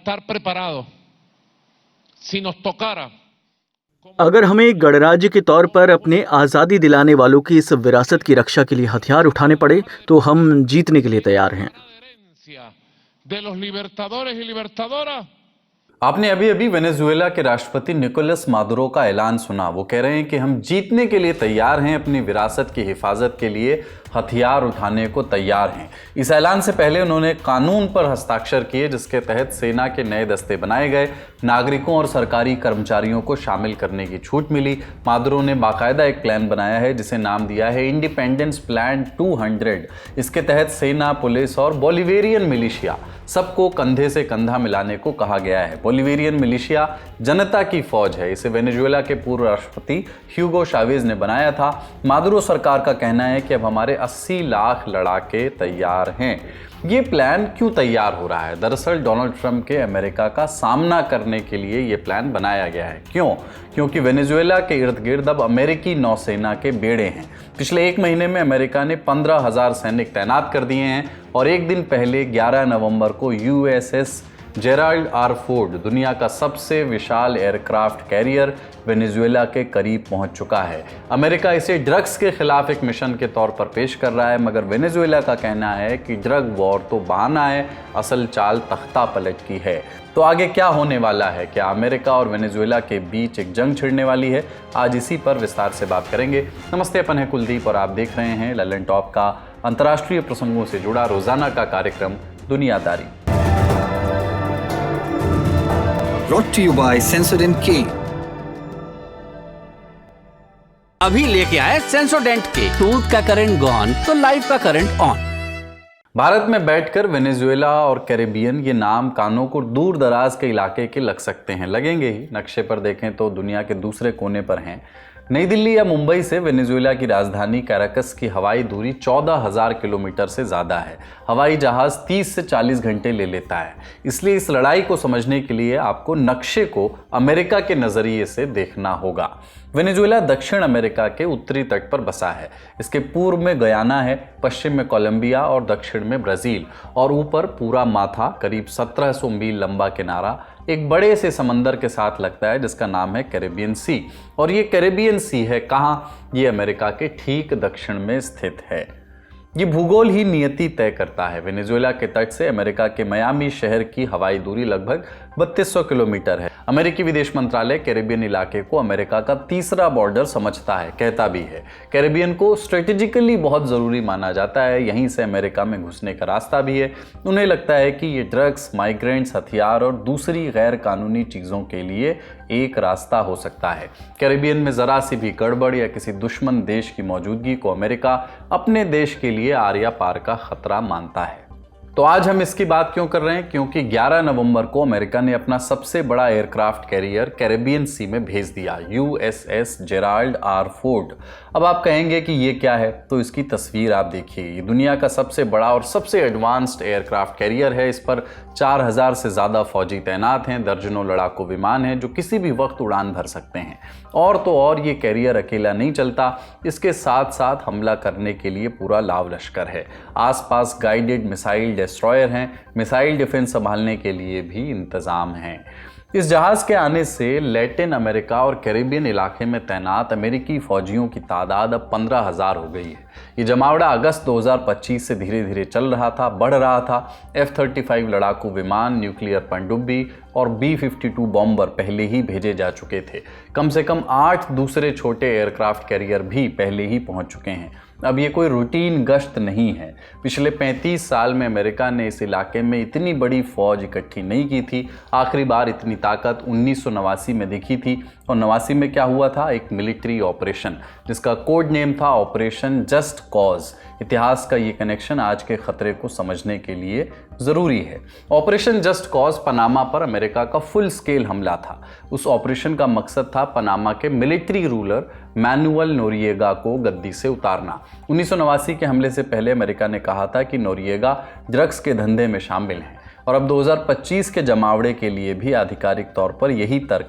estar preparados si nos tocara. अगर हमें एक गणराज्य के तौर पर अपने आज़ादी दिलाने वालों की इस विरासत की रक्षा के लिए हथियार उठाने पड़े तो हम जीतने के लिए तैयार हैं। De los libertadores y libertadoras. आपने अभी अभी वेनेजुएला के राष्ट्रपति निकोलस मादुरो का ऐलान सुना। वो कह रहे हैं कि हम जीतने के लिए तैयार हैं, अपनी विरासत की हिफाजत के लिए हथियार उठाने को तैयार हैं। इस ऐलान से पहले उन्होंने कानून पर हस्ताक्षर किए जिसके तहत सेना के नए दस्ते बनाए गए, नागरिकों और सरकारी कर्मचारियों को शामिल करने की छूट मिली। मादुरो ने बाकायदा एक प्लान बनाया है जिसे नाम दिया है इंडिपेंडेंस प्लान 200। इसके तहत सेना, पुलिस और बोलिवेरियन मिलिशिया सबको कंधे से कंधा मिलाने को कहा गया है। बोलिवेरियन मिलिशिया जनता की फौज है। इसे वेनेजुएला के पूर्व राष्ट्रपति ह्यूगो चावेज ने बनाया था। मादुरो सरकार का कहना है कि अब हमारे 80 लाख लड़ाके तैयार हैं। ये प्लान क्यों तैयार हो रहा है? दरअसल डोनाल्ड ट्रंप के अमेरिका का सामना करने के लिए ये प्लान बनाया गया है। क्यों? क्योंकि वेनेजुएला के इर्द गिर्द अब अमेरिकी नौसेना के बेड़े हैं। पिछले एक महीने में अमेरिका ने 15,000 सैनिक तैनात कर दिए हैं और एक दिन पहले 11 नवंबर को यूएसएस जेराल्ड आर फोर्ड, दुनिया का सबसे विशाल एयरक्राफ्ट कैरियर, वेनेजुएला के करीब पहुंच चुका है। अमेरिका इसे ड्रग्स के खिलाफ एक मिशन के तौर पर पेश कर रहा है, मगर वेनेजुएला का कहना है कि ड्रग वॉर तो बहाना है, असल चाल तख्ता पलट की है। तो आगे क्या होने वाला है? क्या अमेरिका और वेनेजुएला के बीच एक जंग छिड़ने वाली है? आज इसी पर विस्तार से बात करेंगे। नमस्ते, अपन है कुलदीप और आप देख रहे हैं ललन टॉप का अंतर्राष्ट्रीय प्रसंगों से जुड़ा रोजाना का कार्यक्रम दुनियादारी। Brought to you by Sensodyne K। अभी लेके आए सेंसोडेंट के। टूथ का करंट गॉन तो लाइफ का करंट ऑन। भारत में बैठकर वेनेजुएला और कैरेबियन ये नाम कानों को दूर दराज के इलाके के लग सकते हैं, लगेंगे ही। नक्शे पर देखें तो दुनिया के दूसरे कोने पर हैं। नई दिल्ली या मुंबई से वेनेजुएला की राजधानी कैराकस की हवाई दूरी 14,000 किलोमीटर से ज़्यादा है। हवाई जहाज़ 30 से 40 घंटे ले लेता है। इसलिए इस लड़ाई को समझने के लिए आपको नक्शे को अमेरिका के नज़रिए से देखना होगा। वेनेजुएला दक्षिण अमेरिका के उत्तरी तट पर बसा है। इसके पूर्व में गयाना है, पश्चिम में कोलंबिया और दक्षिण में ब्राज़ील, और ऊपर पूरा माथा करीब 1700 मील लंबा किनारा एक बड़े से समंदर के साथ लगता है जिसका नाम है कैरेबियन सी। और ये कैरेबियन सी है कहाँ? ये अमेरिका के ठीक दक्षिण में स्थित है। ये भूगोल ही नियति तय करता है। वेनेजुएला के तट से अमेरिका के मियामी शहर की हवाई दूरी लगभग 3200 किलोमीटर है। अमेरिकी विदेश मंत्रालय कैरेबियन इलाके को अमेरिका का तीसरा बॉर्डर समझता है, कहता भी है। कैरेबियन को स्ट्रेटेजिकली बहुत ज़रूरी माना जाता है, यहीं से अमेरिका में घुसने का रास्ता भी है। उन्हें लगता है कि ये ड्रग्स, माइग्रेंट्स, हथियार और दूसरी गैर कानूनी चीज़ों के लिए एक रास्ता हो सकता है। कैरेबियन में ज़रा सी भी गड़बड़ या किसी दुश्मन देश की मौजूदगी को अमेरिका अपने देश के लिए आर पार का खतरा मानता है। तो आज हम इसकी बात क्यों कर रहे हैं? क्योंकि 11 नवंबर को अमेरिका ने अपना सबसे बड़ा एयरक्राफ्ट कैरियर कैरेबियन सी में भेज दिया, यूएसएस जेराल्ड आर फोर्ड। अब आप कहेंगे कि ये क्या है, तो इसकी तस्वीर आप देखिए। ये दुनिया का सबसे बड़ा और सबसे एडवांस्ड एयरक्राफ्ट कैरियर है। इस पर 4000 से ज़्यादा फौजी तैनात हैं, दर्जनों लड़ाकू विमान हैं जो किसी भी वक्त उड़ान भर सकते हैं। और तो और ये कैरियर अकेला नहीं चलता, इसके साथ साथ हमला करने के लिए पूरा लाव लश्कर है। आसपास गाइडेड मिसाइल डिस्ट्रॉयर हैं, मिसाइल डिफेंस संभालने के लिए भी इंतज़ाम हैं। इस जहाज़ के आने से लैटिन अमेरिका और कैरेबियन इलाके में तैनात अमेरिकी फ़ौजियों की तादाद अब 15,000 हो गई है। ये जमावड़ा अगस्त 2025 से धीरे धीरे चल रहा था, बढ़ रहा था। F-35 लड़ाकू विमान, न्यूक्लियर पनडुब्बी और B-52 बॉम्बर पहले ही भेजे जा चुके थे। कम से कम 8 दूसरे छोटे एयरक्राफ्ट कैरियर भी पहले ही पहुंच चुके हैं। अब ये कोई रूटीन गश्त नहीं है। पिछले 35 साल में अमेरिका ने इस इलाके में इतनी बड़ी फौज इकट्ठी नहीं की थी। आखिरी बार इतनी ताकत 1989 में दिखी थी। और 89 में क्या हुआ था? एक मिलिट्री ऑपरेशन जिसका कोड नेम था ऑपरेशन जस्ट कॉज। इतिहास का ये कनेक्शन आज के खतरे को समझने के लिए ज़रूरी है। ऑपरेशन जस्ट कॉज पनामा पर अमेरिका का फुल स्केल हमला था। उस ऑपरेशन का मकसद था पनामा के मिलिट्री रूलर मैनुअल नोरिएगा को गद्दी से उतारना। 1989 के हमले से पहले अमेरिका ने कहा था कि नोरिएगा ड्रग्स के धंधे में शामिल हैं। और अब 2025 के जमावड़े के लिए भी आधिकारिक तौर पर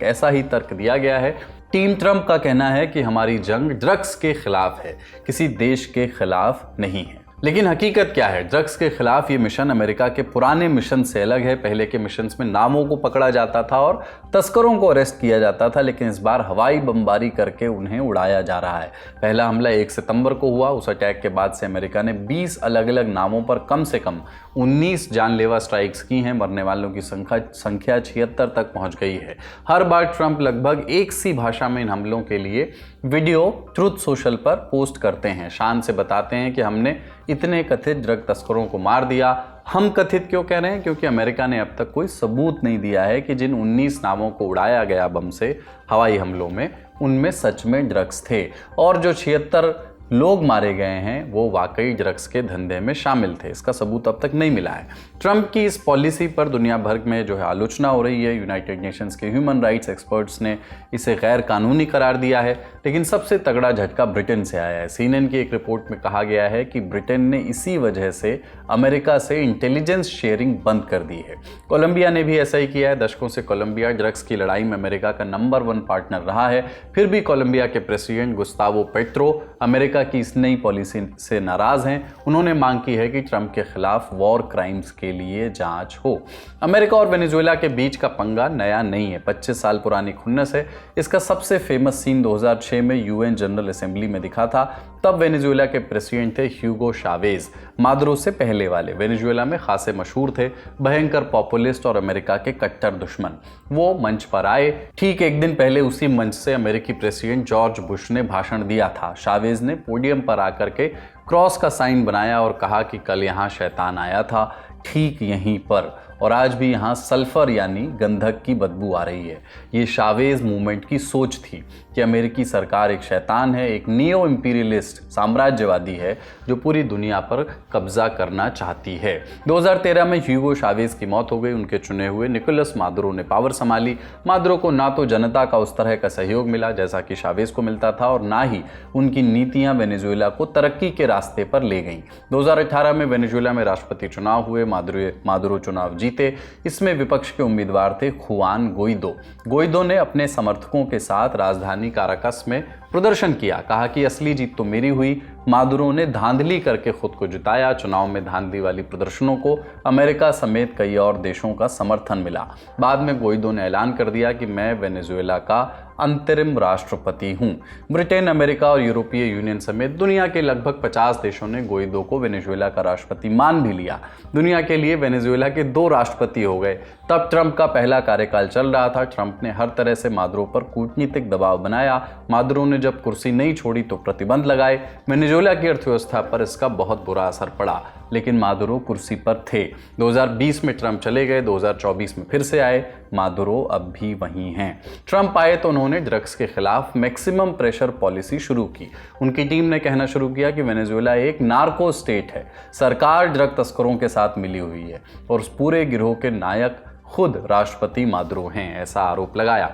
ऐसा ही तर्क दिया गया है। टीम ट्रंप का कहना है कि हमारी जंग ड्रग्स के खिलाफ है, किसी देश के खिलाफ नहीं है। लेकिन हकीकत क्या है? ड्रग्स के खिलाफ ये मिशन अमेरिका के पुराने मिशन से अलग है। पहले के मिशंस में नामों को पकड़ा जाता था और तस्करों को अरेस्ट किया जाता था, लेकिन इस बार हवाई बमबारी करके उन्हें उड़ाया जा रहा है। पहला हमला 1 सितंबर को हुआ। उस अटैक के बाद से अमेरिका ने 20 अलग अलग नामों पर कम से कम 19 जानलेवा स्ट्राइक्स की हैं। मरने वालों की संख्या 76 तक पहुंच गई है। हर बार ट्रंप लगभग एक सी भाषा में इन हमलों के लिए वीडियो ट्रुथ सोशल पर पोस्ट करते हैं। शान से बताते हैं कि हमने इतने कथित ड्रग तस्करों को मार दिया। हम कथित क्यों कह रहे हैं? क्योंकि अमेरिका ने अब तक कोई सबूत नहीं दिया है कि जिन 19 नामों को उड़ाया गया बम से हवाई हमलों में, उनमें सच में ड्रग्स थे, और जो 76 लोग मारे गए हैं वो वाकई ड्रग्स के धंधे में शामिल थे। इसका सबूत अब तक नहीं मिला है। ट्रंप की इस पॉलिसी पर दुनिया भर में जो है आलोचना हो रही है। यूनाइटेड नेशंस के ह्यूमन राइट्स एक्सपर्ट्स ने इसे गैर कानूनी करार दिया है। लेकिन सबसे तगड़ा झटका ब्रिटेन से आया है। CNN की एक रिपोर्ट में कहा गया है कि ब्रिटेन ने इसी वजह से अमेरिका से इंटेलिजेंस शेयरिंग बंद कर दी है। कोलंबिया ने भी ऐसा ही किया है। दशकों से कोलंबिया ड्रग्स की लड़ाई में अमेरिका का नंबर 1 पार्टनर रहा है। फिर भी कोलंबिया के प्रेसिडेंट गुस्तावो पेट्रो अमेरिका की इस नई पॉलिसी से नाराज हैं। उन्होंने मांग की है कि ट्रंप के खिलाफ वॉर क्राइम्स के लिए जांच हो। अमेरिका और वेनेजुएला के बीच का पंगा नया नहीं है, 25 साल पुरानी खुन्नस है। इसका सबसे फेमस सीन 2006 में UN जनरल असेंबली में दिखा था। तब वेनेजुएला के प्रेसिडेंट थे ह्यूगो शावेज, मादुरो से पहले वाले। वेनेजुएला में खासे मशहूर थे, भयंकर पॉपुलिस्ट और अमेरिका के कट्टर दुश्मन। वो मंच पर आए। ठीक एक दिन पहले उसी मंच से अमेरिकी प्रेसिडेंट जॉर्ज बुश ने भाषण दिया था। शावेज ने पोडियम पर आकर के क्रॉस का साइन बनाया और कहा कि कल यहाँ शैतान आया था, ठीक यहीं पर, और आज भी यहाँ सल्फर यानी गंधक की बदबू आ रही है। ये शावेज मूवमेंट की सोच थी कि अमेरिकी सरकार एक शैतान है, एक नियो इंपीरियलिस्ट साम्राज्यवादी है जो पूरी दुनिया पर कब्जा करना चाहती है। 2013 में ह्यूगो शावेज की मौत हो गई। उनके चुने हुए निकोलस मादुरो ने पावर संभाली। मादुरो को ना तो जनता का उस तरह का सहयोग मिला जैसा कि शावेज को मिलता था, और ना ही उनकी नीतियां वेनेजुएला को तरक्की के रास्ते पर ले गईं। 2018 में वेनेजुएला में राष्ट्रपति चुनाव हुए। मादुरो चुनाव जीते। इसमें विपक्ष के उम्मीदवार थे खुआन गोइदो। गोइदो ने अपने समर्थकों के साथ राजधानी काराकस में प्रदर्शन किया। कहा कि असली जीत तो मेरी हुई, मादुरो ने धांधली करके खुद को जिताया। चुनाव में धांधली वाली प्रदर्शनों को अमेरिका समेत कई और देशों का समर्थन मिला। बाद में गोइदो ने ऐलान कर दिया कि मैं वेनेजुएला का अंतरिम राष्ट्रपति हूं। ब्रिटेन, अमेरिका और यूरोपीय यूनियन समेत दुनिया के लगभग 50 देशों ने गोइदो को वेनेजुएला का राष्ट्रपति मान भी लिया। दुनिया के लिए वेनेजुएला के 2 राष्ट्रपति हो गए। तब ट्रंप का पहला कार्यकाल चल रहा था। ट्रंप ने हर तरह से मादुरो पर कूटनीतिक दबाव बनाया। मादुरो ने जब कुर्सी नहीं छोड़ी तो प्रतिबंध लगाए। वेनेजुएला की अर्थव्यवस्था पर इसका बहुत बुरा असर पड़ा, लेकिन मादुरो कुर्सी पर थे। 2020 में ट्रंप चले गए, 2024 में फिर से आए। मादुरो अब भी वहीं हैं। ट्रंप आए तो उन्होंने ड्रग्स के खिलाफ मैक्सिमम प्रेशर पॉलिसी शुरू की। उनकी टीम ने कहना शुरू किया कि वेनेजुएला एक नार्को स्टेट है, सरकार ड्रग तस्करों के साथ मिली हुई है और उस पूरे गिरोह के नायक खुद राष्ट्रपति मादुरो हैं, ऐसा आरोप लगाया।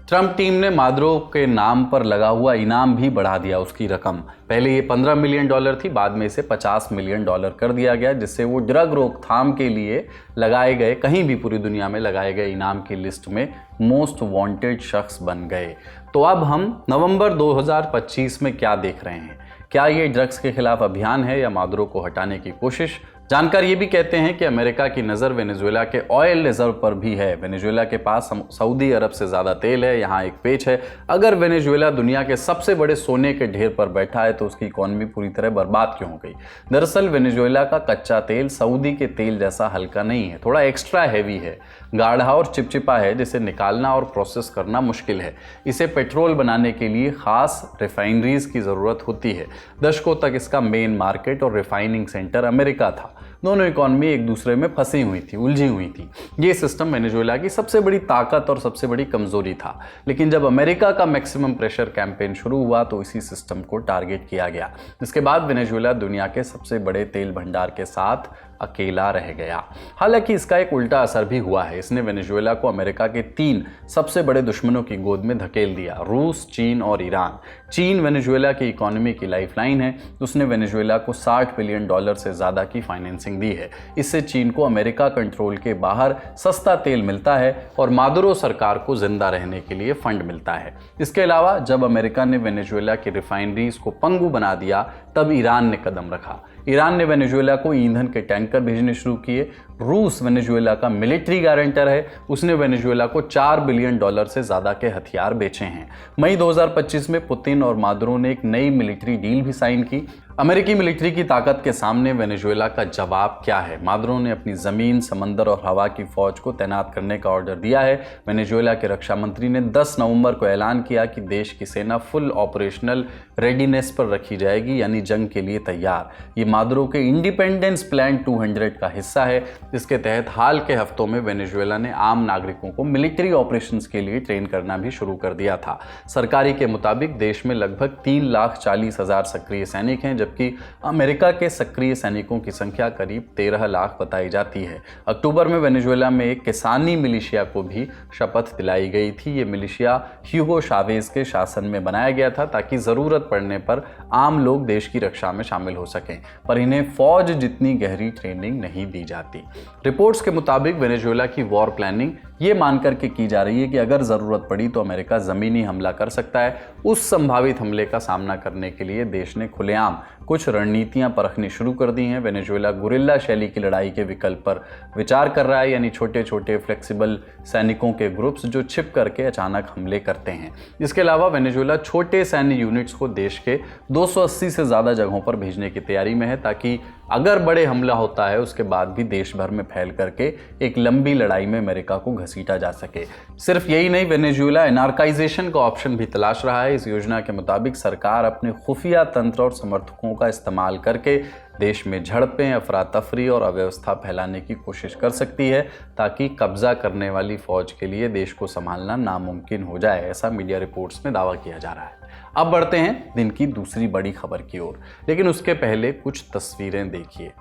ट्रंप टीम ने मादुरो के नाम पर लगा हुआ इनाम भी बढ़ा दिया, उसकी रकम। पहले ये $15 मिलियन थी, बाद में इसे $50 मिलियन कर दिया गया, जिससे वो ड्रग रोकथाम के लिए लगाए गए, कहीं भी पूरी दुनिया में लगाए गए इनाम की लिस्ट में मोस्ट वांटेड शख्स बन गए। तो अब हम नवंबर 2025 में क्या देख रहे हैं? क्या ये ड्रग्स के खिलाफ अभियान है या मादुरो को हटाने की कोशिश? जानकार ये भी कहते हैं कि अमेरिका की नज़र वेनेजुएला के ऑयल रिजर्व पर भी है। वेनेजुएला के पास सऊदी अरब से ज़्यादा तेल है। यहाँ एक पेच है, अगर वेनेजुएला दुनिया के सबसे बड़े सोने के ढेर पर बैठा है तो उसकी इकॉनमी पूरी तरह बर्बाद क्यों हो गई? दरअसल वेनेजुएला का कच्चा तेल सऊदी के तेल जैसा हल्का नहीं है, थोड़ा एक्स्ट्रा हैवी है, गाढ़ा और चिपचिपा है, जिसे निकालना और प्रोसेस करना मुश्किल है। इसे पेट्रोल बनाने के लिए खास रिफाइनरीज की ज़रूरत होती है। दशकों तक इसका मेन मार्केट और रिफाइनिंग सेंटर अमेरिका था। दोनों इकॉनमी एक दूसरे में फंसी हुई थी, उलझी हुई थी। ये सिस्टम वेनेजुएला की सबसे बड़ी ताकत और सबसे बड़ी कमजोरी था। लेकिन जब अमेरिका का मैक्सिमम प्रेशर कैंपेन शुरू हुआ तो इसी सिस्टम को टारगेट किया गया। इसके बाद वेनेजुएला दुनिया के सबसे बड़े तेल भंडार के साथ अकेला रह गया। हालांकि इसका एक उल्टा असर भी हुआ है। इसने वेनेजुएला को अमेरिका के 3 सबसे बड़े दुश्मनों की गोद में धकेल दिया, रूस, चीन और ईरान। चीन वेनेजुएला की इकोनॉमी की लाइफलाइन है। उसने वेनेजुएला को $60 बिलियन से ज़्यादा की फाइनेंसिंग दी है। इससे चीन को अमेरिका कंट्रोल के बाहर सस्ता तेल मिलता है और मादुरो सरकार को जिंदा रहने के लिए फंड मिलता है। इसके अलावा जब अमेरिका ने वेनेजुएला की रिफाइनरीज को पंगु बना दिया तब ईरान ने कदम रखा। ईरान ने वेनेजुएला को ईंधन के टैंकर भेजने शुरू किए। रूस वेनेजुएला का मिलिट्री गारंटर है, उसने वेनेजुएला को $4 बिलियन से ज्यादा के हथियार बेचे हैं। मई 2025 में पुतिन और मादुरो ने एक नई मिलिट्री डील भी साइन की। अमेरिकी मिलिट्री की ताकत के सामने वेनेजुएला का जवाब क्या है? मादुरो ने अपनी जमीन, समंदर और हवा की फौज को तैनात करने का ऑर्डर दिया है। वेनेजुएला के रक्षा मंत्री ने 10 नवंबर को ऐलान किया कि देश की सेना फुल ऑपरेशनल रेडीनेस पर रखी जाएगी, यानी जंग के लिए तैयार। ये मादुरो के इंडिपेंडेंस प्लान 200 का हिस्सा है, जिसके तहत हाल के हफ्तों में वेनेजुएला ने आम नागरिकों को मिलिट्री ऑपरेशंस के लिए ट्रेन करना भी शुरू कर दिया था। सरकारी के मुताबिक देश में लगभग 3,40,000 सक्रिय सैनिक हैं, जबकि अमेरिका के सक्रिय सैनिकों की संख्या करीब 13 लाख बताई जाती है। अक्टूबर में वेनेजुएला में एक किसानी मिलिशिया को भी शपथ दिलाई गई थी। ये मिलिशिया ह्यूगो शावेज के शासन में बनाया गया था ताकि जरूरत पड़ने पर आम लोग देश की रक्षा में शामिल हो सकें, पर इन्हें फौज जितनी गहरी ट्रेनिंग नहीं दी जाती। रिपोर्ट्स के मुताबिक वेनेजुएला की वॉर प्लानिंग ये मानकर के की जा रही है कि अगर जरूरत पड़ी तो अमेरिका जमीनी हमला कर सकता है। उस संभावित हमले का सामना करने के लिए देश ने खुलेआम कुछ रणनीतियां परखनी शुरू कर दी हैं। वेनेजुएला गुरिल्ला शैली की लड़ाई के विकल्प पर विचार कर रहा है, यानी छोटे छोटे फ्लेक्सिबल सैनिकों के ग्रुप्स जो छिप करके अचानक हमले करते हैं। इसके अलावा वेनेजुएला छोटे सैन्य यूनिट्स को देश के 280 से ज़्यादा जगहों पर भेजने की तैयारी में है, ताकि अगर बड़े हमला होता है उसके बाद भी देश भर में फैल करके एक लंबी लड़ाई में अमेरिका को घसीटा जा सके। सिर्फ यही नहीं, वेनेजुएला एनार्काइजेशन का ऑप्शन भी तलाश रहा है। इस योजना के मुताबिक सरकार अपने खुफिया तंत्र और समर्थकों का इस्तेमाल करके देश में झड़पें, अफरा तफरी और अव्यवस्था फैलाने की कोशिश कर सकती है, ताकि कब्जा करने वाली फौज के लिए देश को संभालना नामुमकिन हो जाए, ऐसा मीडिया रिपोर्ट्स में दावा किया जा रहा है। अब बढ़ते हैं दिन की दूसरी बड़ी खबर की ओर, लेकिन उसके पहले कुछ तस्वीरें देखिए।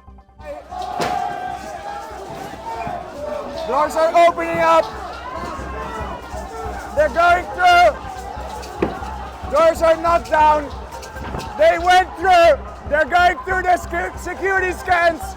Doors are opening up. They're going through. Doors are not down. They went through. They're going through the security scans.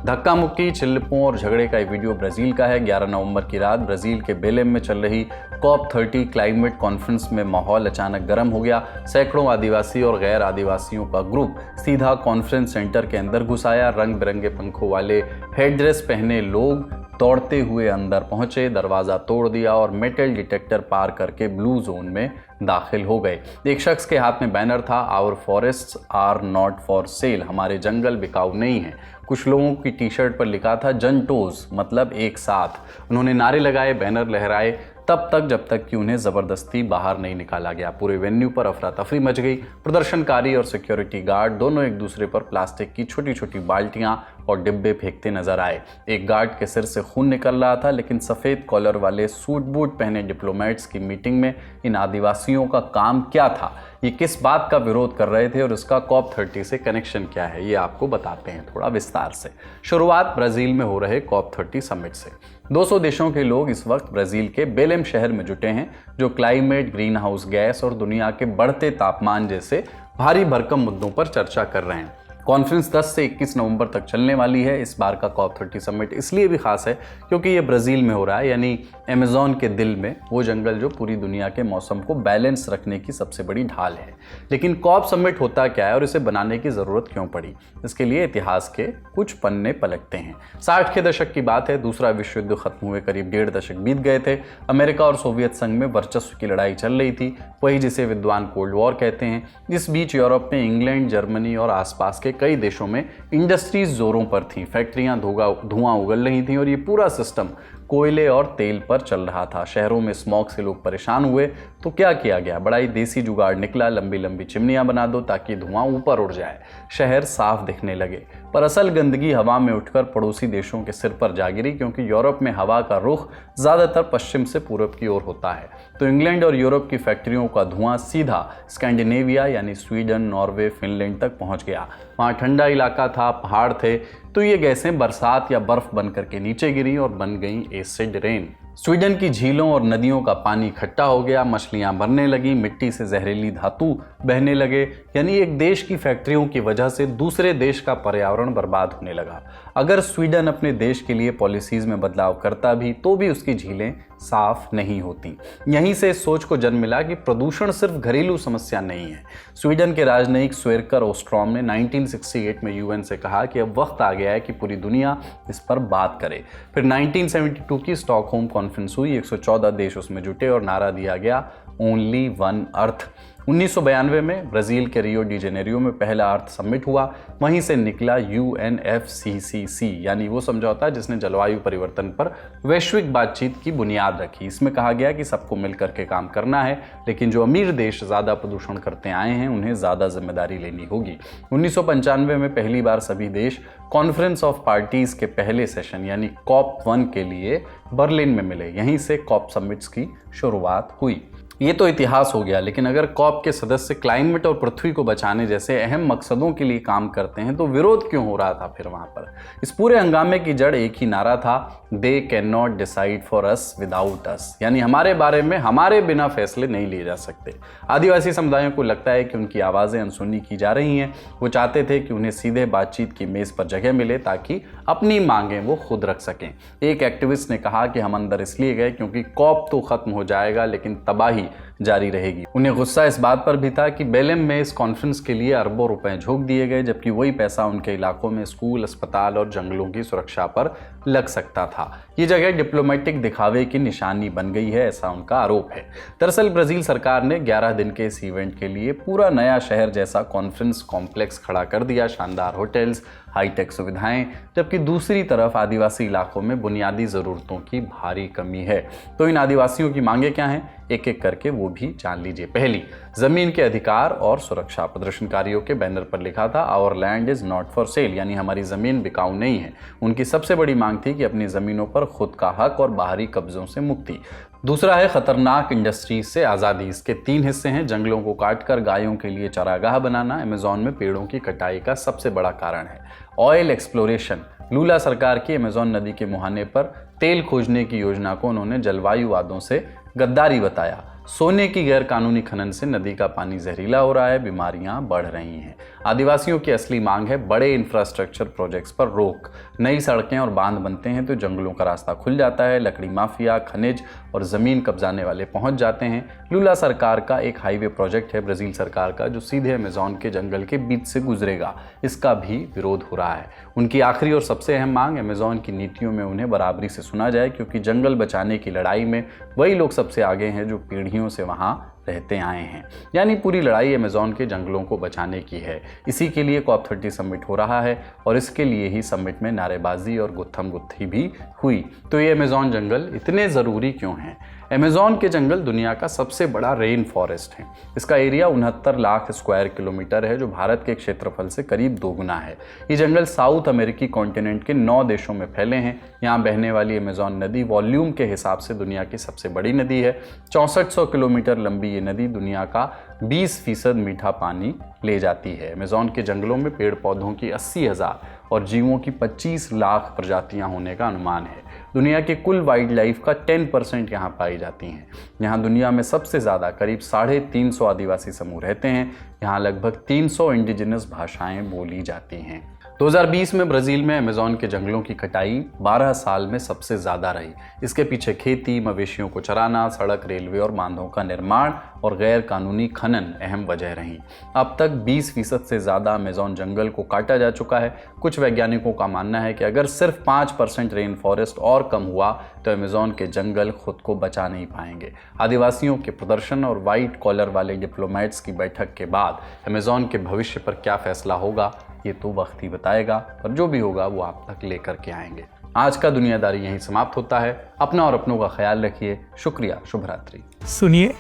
धक्का मुक्की, चिल्लपों और झगड़े का एक वीडियो ब्राजील का है। 11 नवंबर की रात ब्राजील के बेलेम में चल रही COP30 क्लाइमेट कॉन्फ्रेंस में माहौल अचानक गर्म हो गया। सैकड़ों आदिवासी और गैर आदिवासियों का ग्रुप सीधा कॉन्फ्रेंस सेंटर के अंदर घुस आया। रंग बिरंगे पंखों वाले हेडड्रेस पहने लोग दौड़ते हुए अंदर पहुंचे, दरवाजा तोड़ दिया और मेटल डिटेक्टर पार करके ब्लू जोन में दाखिल हो गए। एक शख्स के हाथ में बैनर था, our forests are not for sale, हमारे जंगल बिकाऊ नहीं हैं। कुछ लोगों की टी शर्ट पर लिखा था जनटोज, मतलब एक साथ। उन्होंने नारे लगाए, बैनर लहराए, तब तक जब तक कि उन्हें ज़बरदस्ती बाहर नहीं निकाला गया। पूरे वेन्यू पर अफरा तफरी मच गई। प्रदर्शनकारी और सिक्योरिटी गार्ड दोनों एक दूसरे पर प्लास्टिक की छोटी छोटी बाल्टियां और डिब्बे फेंकते नजर आए। एक गार्ड के सिर से खून निकल रहा था, लेकिन सफ़ेद कॉलर वाले सूट बूट पहने डिप्लोमेट्स की मीटिंग में इन आदिवासियों का काम क्या था, ये किस बात का विरोध कर रहे थे और इसका COP30 से कनेक्शन क्या है, ये आपको बताते हैं थोड़ा विस्तार से। शुरुआत ब्राज़ील में हो रहे COP30 समिट से। 200 देशों के लोग इस वक्त ब्राज़ील के बेलेम शहर में जुटे हैं, जो क्लाइमेट, ग्रीन हाउस गैस और दुनिया के बढ़ते तापमान जैसे भारी भरकम मुद्दों पर चर्चा कर रहे हैं। कॉन्फ्रेंस 10 से 21 नवंबर तक चलने वाली है। इस बार का COP30 समिट इसलिए भी खास है क्योंकि ये ब्राज़ील में हो रहा है, यानी अमेज़न के दिल में, वो जंगल जो पूरी दुनिया के मौसम को बैलेंस रखने की सबसे बड़ी ढाल है। लेकिन COP समिट होता क्या है और इसे बनाने की ज़रूरत क्यों पड़ी, इसके लिए इतिहास के कुछ पन्ने पलटते हैं। 60 के दशक की बात है। दूसरा विश्व युद्ध खत्म हुए करीब 1.5 दशक बीत गए थे। अमेरिका और सोवियत संघ में वर्चस्व की लड़ाई चल रही थी, वही जिसे विद्वान कोल्ड वॉर कहते हैं। इस बीच यूरोप में इंग्लैंड, जर्मनी और आसपास के कई देशों में इंडस्ट्रीज जोरों पर थीं, फैक्ट्रियां धुआं उगल रही थीं और ये पूरा सिस्टम कोयले और तेल पर चल रहा था। शहरों में स्मॉग से लोग परेशान हुए, तो क्या किया गया? बड़ा ही देसी जुगाड़ निकला, लंबी लंबी चिमनियां बना दो ताकि धुआं ऊपर उड़ जाए, शहर साफ दिखने लगे। पर असल गंदगी हवा में उठकर पड़ोसी देशों के सिर पर जा गिरी, क्योंकि यूरोप में हवा का रुख ज़्यादातर पश्चिम से पूरब की ओर होता है। तो इंग्लैंड और यूरोप की फैक्ट्रियों का धुआं सीधा स्कैंडिनेविया यानी स्वीडन, नॉर्वे, फिनलैंड तक पहुंच गया। वहाँ ठंडा इलाका था, पहाड़ थे, तो ये गैसें बरसात या बर्फ बन करके नीचे गिरी और बन गई एसिड रेन। स्वीडन की झीलों और नदियों का पानी खट्टा हो गया, मछलियां मरने लगी, मिट्टी से जहरीली धातु बहने लगे, यानी एक देश की फैक्ट्रियों की वजह से दूसरे देश का पर्यावरण बर्बाद होने लगा। अगर स्वीडन अपने देश के लिए पॉलिसीज में बदलाव करता भी तो भी उसकी झीलें साफ नहीं होती। यहीं से इस सोच को जन्म मिला कि प्रदूषण सिर्फ घरेलू समस्या नहीं है। स्वीडन के राजनयिक स्वेरकर ओस्ट्रॉम ने 1968 में यूएन से कहा कि अब वक्त आ गया है कि पूरी दुनिया इस पर बात करे। फिर 1972 की स्टॉकहोम कॉन्फ्रेंस हुई, 114 देश उसमें जुटे और नारा दिया गया ओनली वन अर्थ। 1992 में ब्राजील के रियो डी जेनेरियो में पहला अर्थ समिट हुआ। वहीं से निकला UNFCCC, यानी वो समझौता जिसने जलवायु परिवर्तन पर वैश्विक बातचीत की बुनियाद रखी। इसमें कहा गया कि सबको मिलकर के काम करना है, लेकिन जो अमीर देश ज़्यादा प्रदूषण करते आए हैं उन्हें ज़्यादा जिम्मेदारी लेनी होगी। 1995 में पहली बार सभी देश कॉन्फ्रेंस ऑफ पार्टीज के पहले सेशन यानी COP1 के लिए बर्लिन में मिले। यहीं से COP समिट्स की शुरुआत हुई। ये तो इतिहास हो गया, लेकिन अगर COP के सदस्य क्लाइमेट और पृथ्वी को बचाने जैसे अहम मकसदों के लिए काम करते हैं तो विरोध क्यों हो रहा था फिर वहां पर? इस पूरे हंगामे की जड़ एक ही नारा था, they can not decide for us without अस, यानी हमारे बारे में हमारे बिना फैसले नहीं लिए जा सकते। आदिवासी समुदायों को लगता है कि उनकी आवाज़ें अनसुनी की जा रही हैं। वो चाहते थे कि उन्हें सीधे बातचीत की मेज़ पर जगह मिले ताकि अपनी मांगें वो खुद रख सकें। एक एक्टिविस्ट ने कहा कि हम अंदर इसलिए गए क्योंकि COP तो खत्म हो जाएगा लेकिन तबाही जारी रहेगी। उन्हें गुस्सा इस बात पर भी था कि बेलेम में इस कॉन्फ्रेंस के लिए अरबों रुपए झोंक दिए गए, जबकि वही पैसा उनके इलाकों में स्कूल, अस्पताल और जंगलों की सुरक्षा पर लग सकता था। ये जगह डिप्लोमेटिक दिखावे की निशानी बन गई है, ऐसा उनका आरोप है। दरअसल ब्राजील सरकार ने 11 दिन के इस इवेंट के लिए पूरा नया शहर जैसा कॉन्फ्रेंस कॉम्प्लेक्स खड़ा कर दिया, शानदार होटल्स, हाईटेक सुविधाएं, जबकि दूसरी तरफ आदिवासी इलाकों में बुनियादी ज़रूरतों की भारी कमी है। तो इन आदिवासियों की मांगे क्या हैं, एक एक करके वो भी जान लीजिए। पहली, जमीन के अधिकार और सुरक्षा। प्रदर्शनकारियों के बैनर पर लिखा था our land is not for sale, यानी हमारी जमीन बिकाऊ नहीं है। उनकी सबसे बड़ी मांग थी कि अपनी जमीनों पर खुद का हक और बाहरी कब्जों से मुक्ति। दूसरा है खतरनाक इंडस्ट्रीज से आज़ादी। इसके 3 हिस्से हैं। जंगलों को काटकर गायों के लिए चरागाह बनाना अमेजॉन में पेड़ों की कटाई का सबसे बड़ा कारण है। Oil exploration. लूला सरकार की अमेजॉन नदी के मुहाने पर तेल खोजने की योजना को उन्होंने जलवायुवादियों से गद्दारी बताया। सोने की गैरकानूनी खनन से नदी का पानी जहरीला हो रहा है, बीमारियां बढ़ रही हैं। आदिवासियों की असली मांग है बड़े इंफ्रास्ट्रक्चर प्रोजेक्ट्स पर रोक। नई सड़कें और बांध बनते हैं तो जंगलों का रास्ता खुल जाता है, लकड़ी माफिया, खनिज और जमीन कब्जाने वाले पहुंच जाते हैं। लूला सरकार का एक हाईवे प्रोजेक्ट है ब्राजील सरकार का जो सीधे अमेजॉन के जंगल के बीच से गुजरेगा, इसका भी विरोध हो रहा है। उनकी आखिरी और सबसे अहम मांग, अमेजॉन की नीतियों में उन्हें बराबरी से सुना जाए, क्योंकि जंगल बचाने की लड़ाई में वही लोग सबसे आगे हैं जो पीढ़ियों से वहां रहते आए हैं। यानी पूरी लड़ाई अमेजॉन के जंगलों को बचाने की है। इसी के लिए COP30 समिट हो रहा है और इसके लिए ही समिट में नारेबाजी और गुत्थम गुत्थी भी हुई। तो ये अमेजॉन जंगल इतने ज़रूरी क्यों हैं? अमेजॉन के जंगल दुनिया का सबसे बड़ा रेन फॉरेस्ट है। इसका एरिया 69 लाख स्क्वायर किलोमीटर है, जो भारत के क्षेत्रफल से करीब 2 गुना है। ये जंगल साउथ अमेरिकी कॉन्टिनेंट के 9 देशों में फैले हैं। यहाँ बहने वाली अमेजॉन नदी वॉल्यूम के हिसाब से दुनिया की सबसे बड़ी नदी है। 6400 किलोमीटर लंबी ये नदी दुनिया का 20% मीठा पानी ले जाती है। अमेजॉन के जंगलों में पेड़ पौधों की 80,000 और जीवों की 25 लाख प्रजातियां होने का अनुमान है। दुनिया के कुल वाइल्ड लाइफ का 10% यहाँ पाई जाती हैं। यहाँ दुनिया में सबसे ज़्यादा करीब 350 आदिवासी समूह रहते हैं। यहाँ लगभग 300 इंडिजिनस भाषाएं बोली जाती हैं। 2020 में ब्राज़ील में अमेजॉन के जंगलों की कटाई 12 साल में सबसे ज़्यादा रही। इसके पीछे खेती, मवेशियों को चराना, सड़क, रेलवे और बांधों का निर्माण और गैर कानूनी खनन अहम वजह रहीं। अब तक 20% से ज़्यादा अमेजॉन जंगल को काटा जा चुका है। कुछ वैज्ञानिकों का मानना है कि अगर सिर्फ 5% रेन फॉरेस्ट और कम हुआ तो अमेजॉन के जंगल खुद को बचा नहीं पाएंगे। आदिवासियों के प्रदर्शन और वाइट कॉलर वाले डिप्लोमेट्स की बैठक के बाद अमेजॉन के भविष्य पर क्या फैसला होगा ये तो वक्त ही बताएगा, पर जो भी होगा वो आप तक लेकर के आएंगे। आज का दुनियादारी यहीं समाप्त होता है। अपना और अपनों का ख्याल रखिए। शुक्रिया, शुभ रात्रि। सुनिए,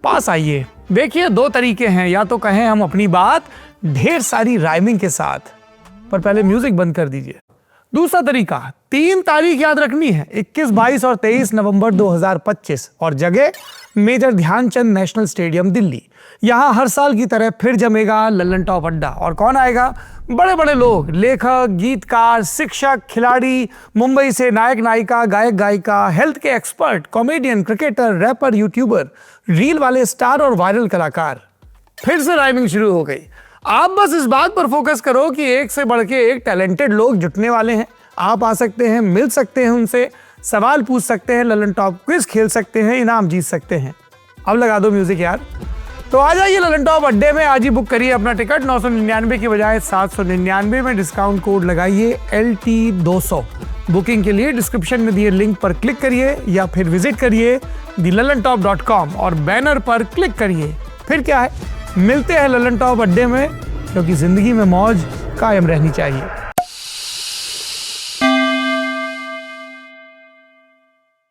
पास आइए। देखिए, 2 तरीके हैं, या तो कहें हम अपनी बात ढेर सारी राइमिंग के साथ, पर पहले म्यूजिक बंद कर दीजिए। दूसरा तरीका, 3 तारीख याद रखनी है, 21, 22 और 23 नवंबर 2025, और जगह major Dhyan Chand national stadium Delhi. यहाँ हर साल की तरह फिर जमेगा लल्लन टॉप अड्डा। और कौन आएगा? बड़े बड़े लोग, लेखक, गीतकार, शिक्षक, खिलाड़ी, मुंबई से नायक नायिका, गायक गायिका, हेल्थ के expert, comedian, cricketer, rapper, YouTuber, reel वाले स्टार और वायरल कलाकार। फिर से राइमिंग शुरू हो गई। आप बस इस बात पर फोकस करो कि एक से बढ़ के एक टैलेंटेड लोग जुटने वाले हैं। आप आ सकते हैं, मिल सकते हैं उनसे, सवाल पूछ सकते हैं, ललन टॉप क्विज खेल सकते हैं, इनाम जीत सकते हैं। अब लगा दो म्यूजिक यार। तो आ जाइए ललन टॉप अड्डे में, आज ही बुक करिए अपना टिकट 999 की बजाय 799 में। डिस्काउंट कोड लगाइए LT200। बुकिंग के लिए डिस्क्रिप्शन में दिए लिंक पर क्लिक करिए या फिर विजिट करिए thelalantop.com और बैनर पर क्लिक करिए। फिर क्या है, मिलते हैं ललन टॉप अड्डे में, क्योंकि जिंदगी में मौज कायम रहनी चाहिए।